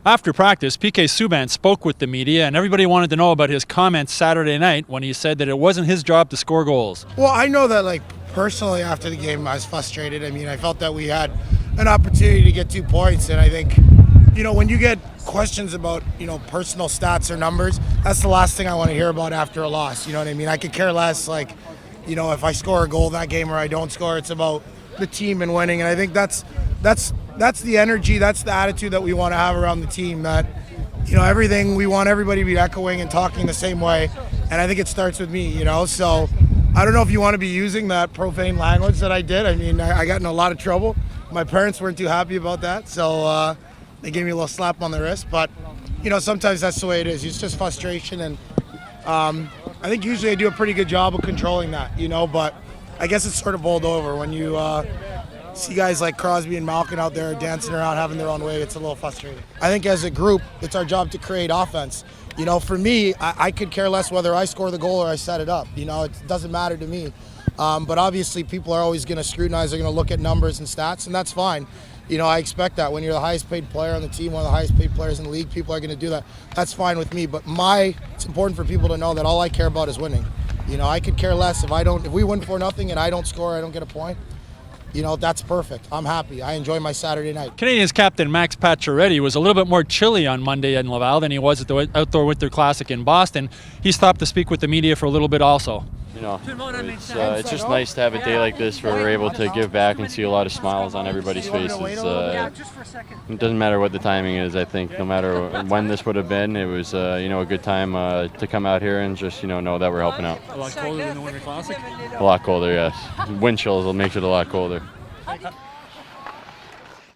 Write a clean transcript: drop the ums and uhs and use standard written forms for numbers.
After practice, PK Subban spoke with the media, and everybody wanted to know about his comments Saturday night when he said that it wasn't his job to score goals. Well, I know that, like, personally after the game, I was frustrated. I mean, I felt that we had an opportunity to get 2 points, and I think, when you get questions about, personal stats or numbers, that's the last thing I want to hear about after a loss. You know what I mean? I could care less, like, if I score a goal that game or I don't score. It's about the team and winning, and I think that's the energy, that's the attitude that we want to have around the team, that everything, we want everybody to be echoing and talking the same way, and I think it starts with me. So I don't know if you want to be using that profane language that I did. I mean, I got in a lot of trouble. My parents weren't too happy about that, so they gave me a little slap on the wrist, but sometimes that's the way it is. It's just frustration, and I think usually I do a pretty good job of controlling that, but I guess it's sort of bowled over when you see guys like Crosby and Malkin out there dancing around, having their own way. It's a little frustrating. I think as a group, it's our job to create offense. For me, I could care less whether I score the goal or I set it up. It doesn't matter to me. But obviously, people are always going to scrutinize. They're going to look at numbers and stats, and that's fine. I expect that. When you're the highest paid player on the team, one of the highest paid players in the league, people are going to do that. That's fine with me. But it's important for people to know that all I care about is winning. I could care less if we win 4-0 and I don't score, I don't get a point. That's perfect. I'm happy. I enjoy my Saturday night. Canadiens captain Max Pacioretty was a little bit more chilly on Monday in Laval than he was at the Outdoor Winter Classic in Boston. He stopped to speak with the media for a little bit also. It's just nice to have a day like this where we're able to give back and see a lot of smiles on everybody's faces. It doesn't matter what the timing is. I think no matter when this would have been, it was a good time to come out here and just know that we're helping out. A lot colder than the Winter Classic? A lot colder, yes. Wind chills will make it a lot colder.